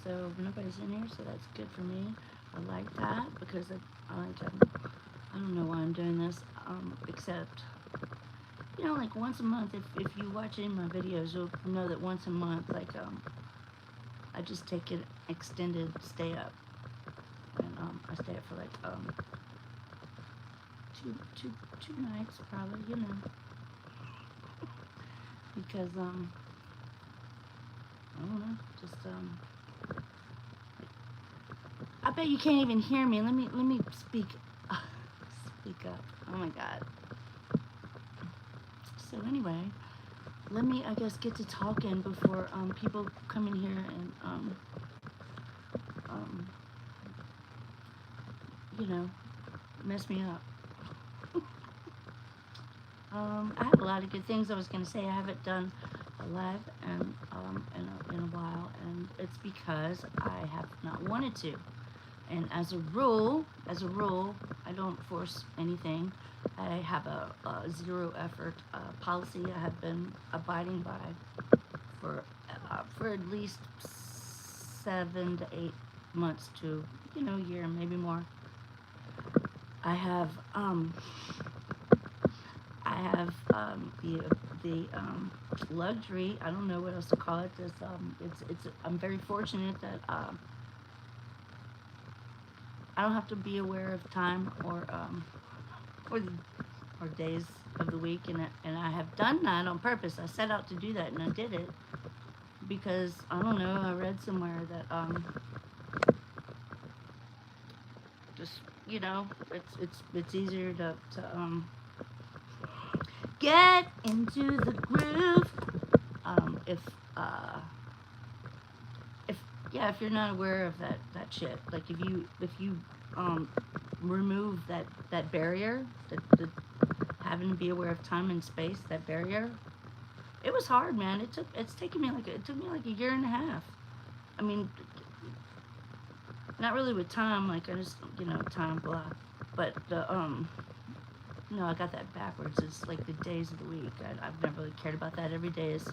so nobody's in here, so that's good for me. I like that because I like to, I don't know why I'm doing this, except, like once a month, if you watch any of my videos, you'll know that once a month, like, I just take an extended stay up. And, I stay up for like, two nights probably, because, I don't know, just, I bet you can't even hear me. Let me speak, speak up. Oh my God. So anyway, let me, I guess, get to talking before people come in here and um, you know, mess me up. I have a lot of good things I was gonna say. I haven't done a live and in a while, and it's because I have not wanted to. And as a rule, I don't force anything. I have a zero effort policy I have been abiding by for at least 7 to 8 months to a year, maybe more. I have the luxury. I don't know what else to call it. This it's I'm very fortunate that I don't have to be aware of time or the, or days of the week, and I have done that on purpose. I set out to do that, and I did it because I don't know. I read somewhere that just it's easier to get into the groove if if yeah, if you're not aware of that shit. Like if you remove that barrier, the having to be aware of time and space, that barrier. It was hard, man. It's taken me like it took me like a year and a half. I mean, not really with time, like I just time blah, but the no, I got that backwards. It's like the days of the week. I've never really cared about that. Every day is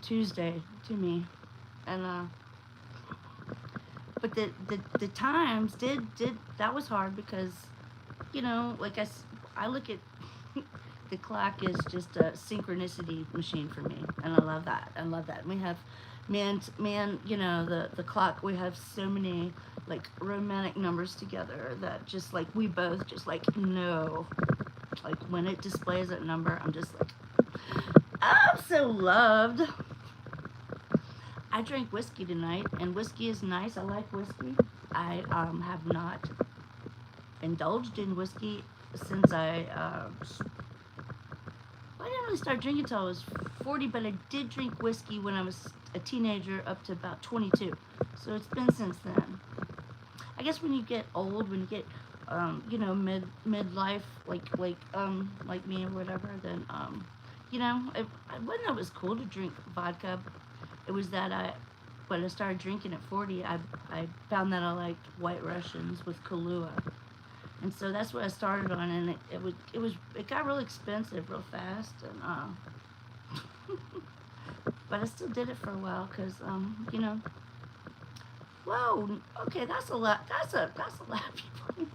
Tuesday to me, and but the times did that was hard because like I look at the clock is just a synchronicity machine for me, and I love that. I love that. We have man, the clock. We have so many like romantic numbers together that just like we both just like know. Like when it displays that number, I'm just like, I'm so loved. I drank whiskey tonight, and whiskey is nice. I like whiskey. I have not indulged in whiskey since I didn't really start drinking until I was 40, but I did drink whiskey when I was a teenager up to about 22. So it's been since then. I guess when you get old, when you get midlife, like me or whatever, then it wasn't that it was cool to drink vodka. It was that when I started drinking at 40, I found that I liked White Russians with Kahlua, and so that's what I started on, and it got real expensive real fast, and but I still did it for a while because whoa, okay, that's a lot. That's a lot of people.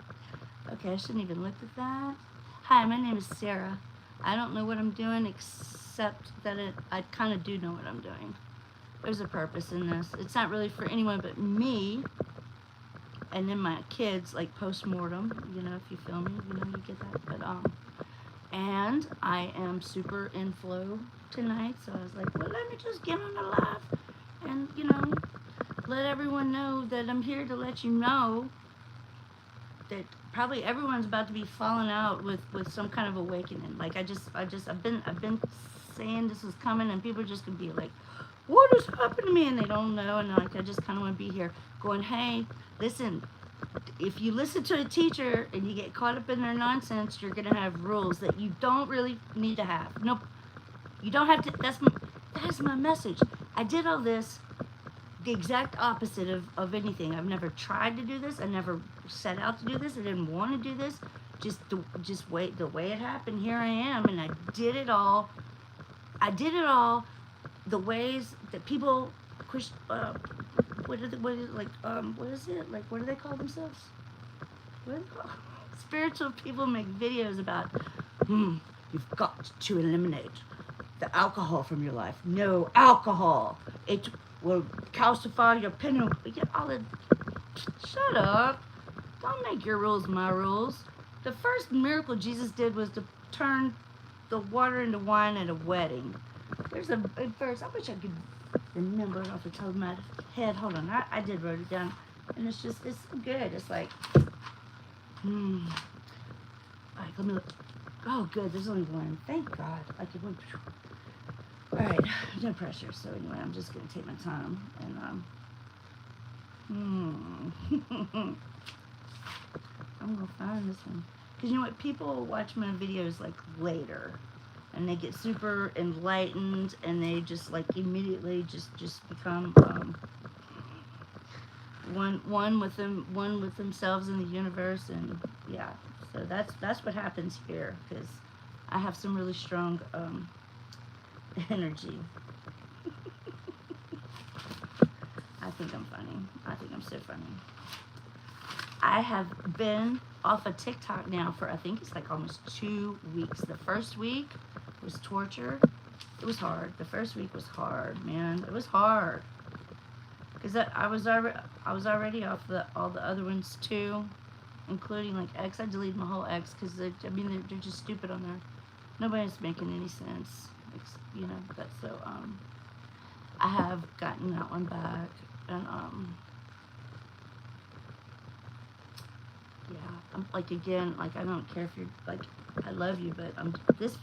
Okay, I shouldn't even look at that. Hi, my name is Sarah. I don't know what I'm doing except that I kind of do know what I'm doing. There's a purpose in this. It's not really for anyone but me and then my kids, like post-mortem, if you feel me, you get that. But and I am super in flow tonight, so I was like, well, let me just get on the live and let everyone know that I'm here to let you know that probably everyone's about to be falling out with some kind of awakening. Like I've been saying this is coming, and people are just gonna be like, what has happened to me, and they don't know, and like I just kind of want to be here going, hey, listen, if you listen to a teacher and you get caught up in their nonsense, you're gonna have rules that you don't really need to have. Nope, you don't have to. That's my message. I did all this the exact opposite of anything. I've never tried to do this. I never set out to do this. I didn't want to do this. Just wait. The way it happened, here I am, and I did it all. I did it all the ways that people what is it? Like, what do they call themselves? What do they call spiritual people make videos about, you've got to eliminate the alcohol from your life. No alcohol. It will calcify your pineal. Get all the. Shut up. Don't make your rules my rules. The first miracle Jesus did was to turn the water into wine at a wedding. There's a verse. I wish I could remember it off the top of my head. Hold on. I did write it down. And it's so good. It's like, all right, let me look. Oh, good. There's only one. Thank God. I could wait. All right. No pressure. So anyway, I'm just going to take my time. And, I'm going to find this one. Because you know what? People watch my videos, like, later. And they get super enlightened. And they just, like, immediately just become, one with themselves in the universe. And, yeah. So that's what happens here. Because I have some really strong, energy. I think I'm funny. I think I'm so funny. I have been off of TikTok now for, I think it's like almost 2 weeks. The first week was torture. It was hard. The first week was hard, man. It was hard. Because I was already off all the other ones too, including like X. I deleted my whole X because they're just stupid on there. Nobody's making any sense. You know, that's so, I have gotten that one back. And, yeah, I'm like, again, like, I don't care if you're, like, I love you, but this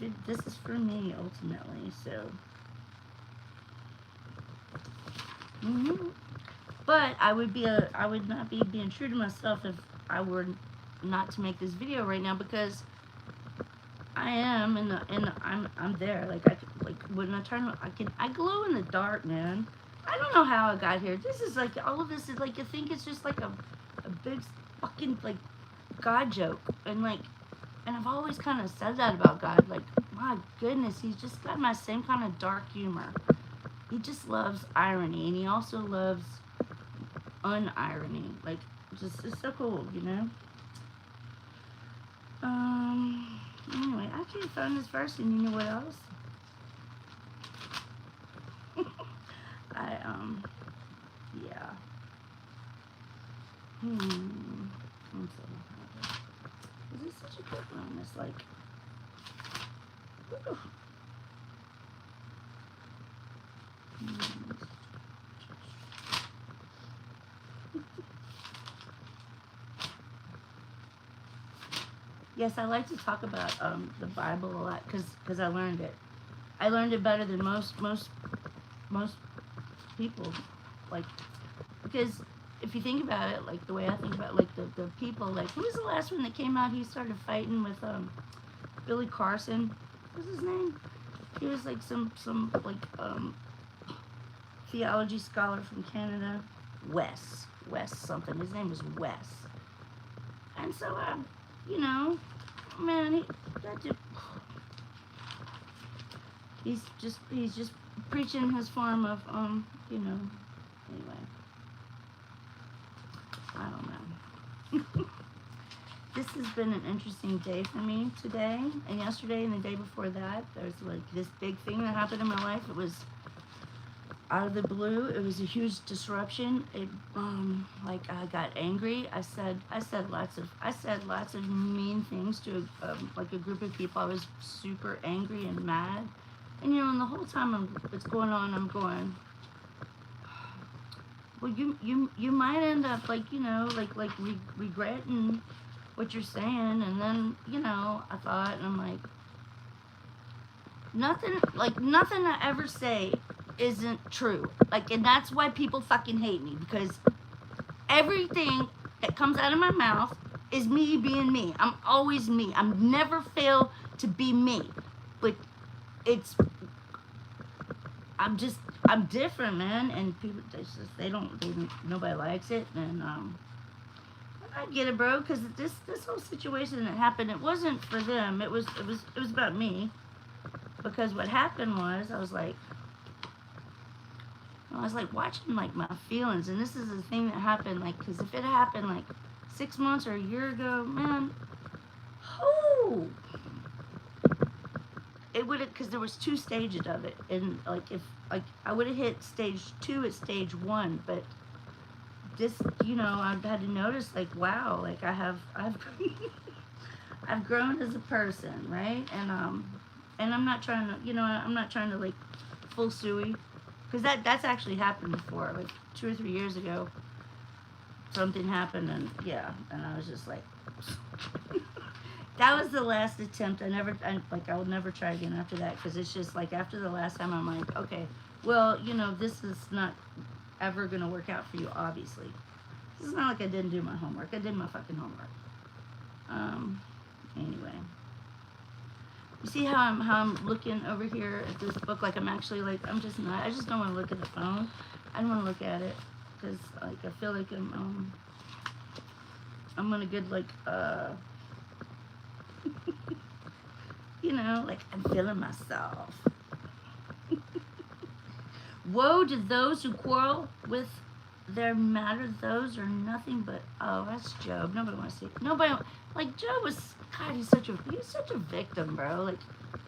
is for me, ultimately, so. But I would not be being true to myself if I were not to make this video right now, because I am, I'm there, like, when I turn, I glow in the dark, man. I don't know how I got here. This is like, all of this is like, you think it's just like a big fucking, like, God joke. And I've always kind of said that about God. Like, my goodness, he's just got my same kind of dark humor. He just loves irony. And he also loves unirony. Like, just, it's so cool, you know? Anyway, I can't find this verse, and you know what else? Yeah. This is such a good one. It's like, whew. Yes, I like to talk about the Bible a lot because I learned it. I learned it better than most people, like, because if you think about it, like the way I think about it, like the people, like, who was the last one that came out? He started fighting with Billy Carson. What's his name? He was like some like theology scholar from Canada. Wes something. His name was Wes. And so you know, man, he's just preaching his form of you know, anyway, I don't know. This has been an interesting day for me today and yesterday and the day before that. There's like this big thing that happened in my life. It was out of the blue. It was a huge disruption. It like, I got angry. I said lots of mean things to like a group of people. I was super angry and mad. And you know, and the whole time it's going on, I'm going, well, you might end up like, you know, like regretting what you're saying. And then, you know, I thought, and I'm like, nothing I ever say isn't true. Like, and that's why people fucking hate me, because everything that comes out of my mouth is me being me. I'm always me. I'm never fail to be me. But I'm different, man. And people, nobody likes it. And I get it, bro, because this whole situation that happened, it wasn't for them. It was about me. Because what happened was, I was like, And I was like watching like my feelings, and this is the thing that happened. Like, because if it happened like 6 months or a year ago, man, oh, it would have, because there was 2 stages of it, and like if like I would have hit stage 2 at stage 1, but just I've had to notice like wow, like I've I've grown as a person, right? And I'm not trying to I'm not trying to like full suey, because that's actually happened before, like 2 or 3 years ago. Something happened, and yeah, and I was just like, that was the last attempt. I will never try again after that, because it's just like after the last time, I'm like, okay, well, this is not ever gonna work out for you, obviously. It's not like I didn't do my homework. I did my fucking homework. Anyway. You see how I'm looking over here at this book, like I'm actually like, I'm just not, I just don't want to look at the phone. I don't want to look at it, because like I feel like I'm on a good like like I'm feeling myself. Woe to those who quarrel with their matter, those are nothing but, oh, that's Job. Nobody wants to see. Nobody, like Job was, God, he's such a victim, bro. Like,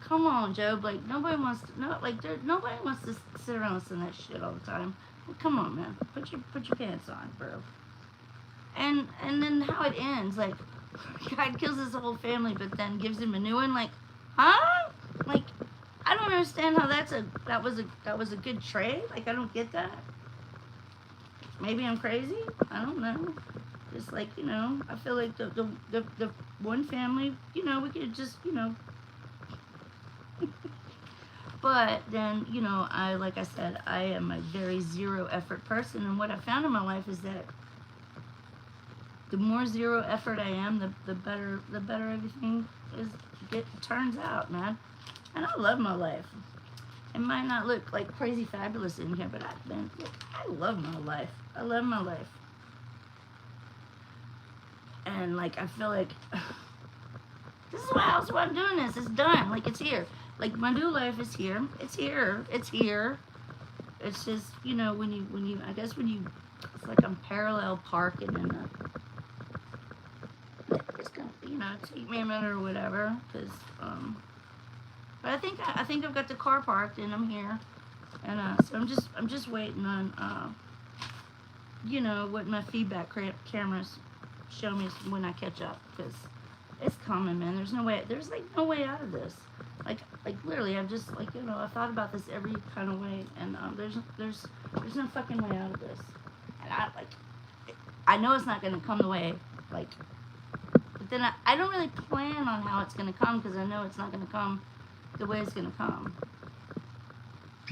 come on, Job. Like nobody wants to, nobody wants to sit around and listen to that shit all the time. Like, come on, man. Put your pants on, bro. And then how it ends, like God kills his whole family, but then gives him a new one. Like, huh? Like, I don't understand how that was a good trade. Like, I don't get that. Maybe I'm crazy. I don't know. Just like I feel like the one family, we could just But then I like I said, I am a very zero effort person, and what I found in my life is that the more zero effort I am, the better everything turns out, man. And I love my life. It might not look like crazy fabulous in here, but I love my life. I love my life. And like I feel like this is why else why I'm doing this. It's done. Like it's here. Like my new life is here. It's here. It's here. It's just when you I guess when you it's like I'm parallel parking in a. It's gonna take me a minute or whatever, because but I think I've got the car parked and I'm here, and so I'm just waiting on what my feedback cameras show me when I catch up, because it's coming, man. There's like no way out of this. Like literally, I've just like I thought about this every kind of way, and there's no fucking way out of this, and I know it's not gonna come the way like. But then I don't really plan on how it's going to come, because I know it's not going to come the way it's going to come.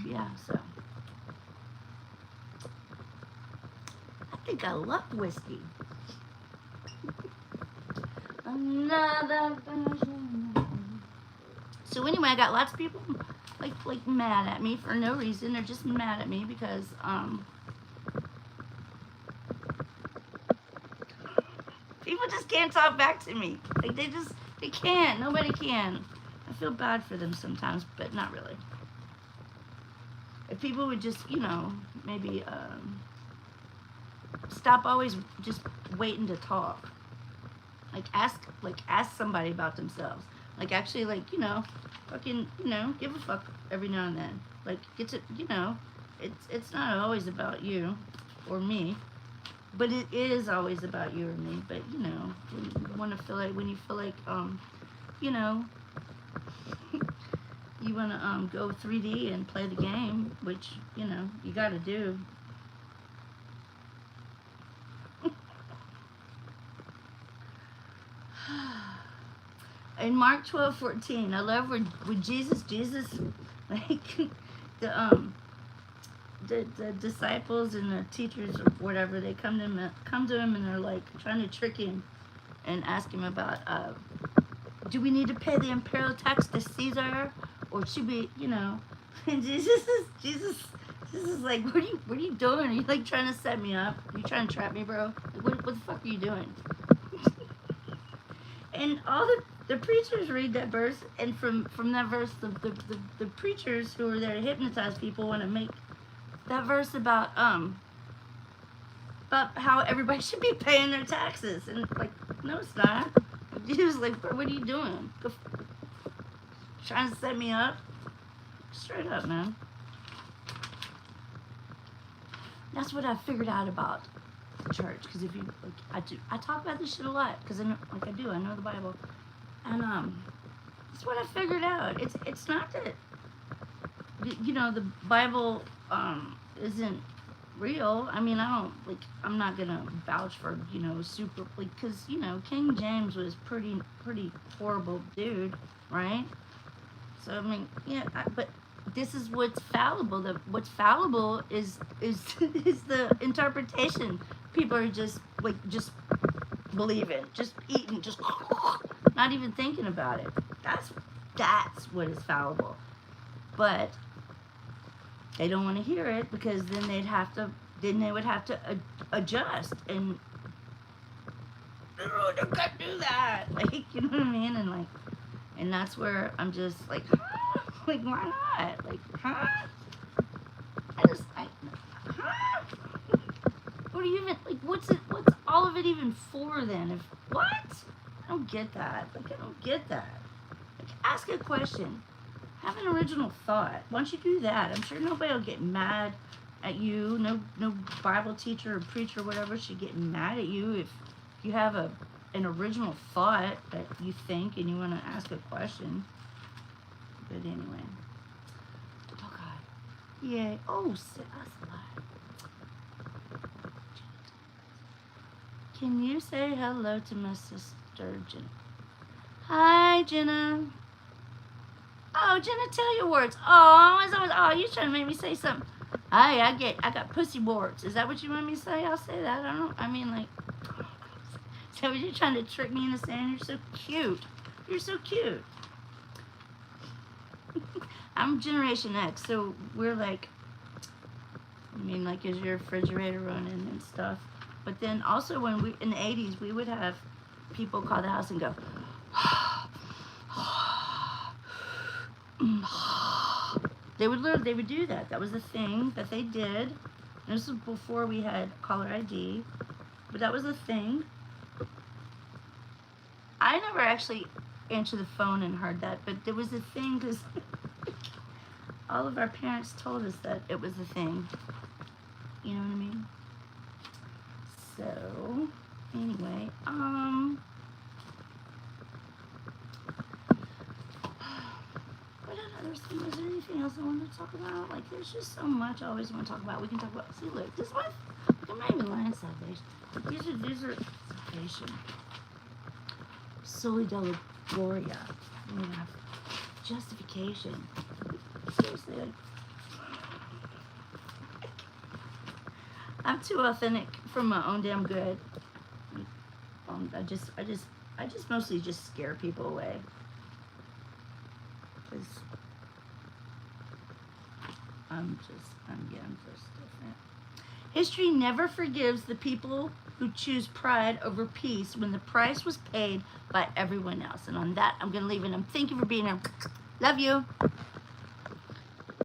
Yeah, so. I think I love whiskey. Another version. So anyway, I got lots of people like mad at me for no reason. They're just mad at me because people just can't talk back to me. Like they can't. Nobody can. I feel bad for them sometimes, but not really. If people would just, maybe stop always just waiting to talk. Like ask somebody about themselves. Like actually, like fucking, give a fuck every now and then. Like get to, it's not always about you or me. But it is always about you or me. But when you want to feel like, you want to go 3D and play the game, which you got to do. In Mark 12:14, I love where Jesus, like the disciples and the teachers or whatever, they come to him and they're like trying to trick him and ask him about do we need to pay the imperial tax to Caesar, or should we and Jesus is like, what are you doing? Are you like trying to set me up? Are you trying to trap me, bro? Like, what the fuck are you doing? And all the preachers read that verse, and from that verse the preachers who are there to hypnotize people want to make that verse about how everybody should be paying their taxes, and like, no, it's not. He was like, what are you doing? Trying to set me up? Straight up, man. That's what I figured out about the church. Because if you, like, I talk about this shit a lot. Because I know, like I do, I know the Bible, and that's what I figured out. It's not that, you know, the Bible isn't real. I mean, I don't, like, I'm not gonna vouch for, you know, super, like, because, you know, King James was pretty horrible dude, right? So I mean, yeah, but this is what's fallible. What's fallible is is the interpretation. People are just like, just believing, just eating, just not even thinking about it. That's what is fallible. But they don't want to hear it, because then they would have to adjust, and oh, you can't do that. Like, you know what I mean? And like, and that's where I'm just like, huh? Like, why not? Like, huh? I just like, huh? What do you even, like, what's all of it even for then? If what? I don't get that. Like, I don't get that. Like, ask a question. Have an original thought. Once you do that, I'm sure nobody will get mad at you. No Bible teacher or preacher or whatever should get mad at you if you have an original thought that you think and you want to ask a question. But anyway. Oh God. Yay. Oh, that's a lot. Can you say hello to my sister, Jenna? Hi, Jenna. Oh, Jenna, tell your words. Oh, you trying to make me say something. Hi, I got pussy warts. Is that what you want me to say? I'll say that. I mean, like, is that what you're trying to trick me into saying? You're so cute. You're so cute. I'm Generation X, so we're like, I mean, like, is your refrigerator running and stuff? But then also when we, in the 80s, we would have people call the house and go, they would do that. That was the thing that they did. And this was before we had caller ID, but that was the thing. I never actually answered the phone and heard that, but there was a thing, because all of our parents told us that it was a thing. You know what I mean? So, anyway, what other thing? Was there anything else I wanted to talk about? Like, there's just so much I always want to talk about. We can talk about, see, look, this one, I'm not even lying, salvation. These are salvation. Soli Deo Gloria. We have justification. Seriously, like, I'm too authentic for my own damn good. I just mostly just scare people away. Cause I'm just different. History never forgives the people who choose pride over peace when the price was paid by everyone else. And on that, I'm gonna leave it. Thank you for being here. Love you.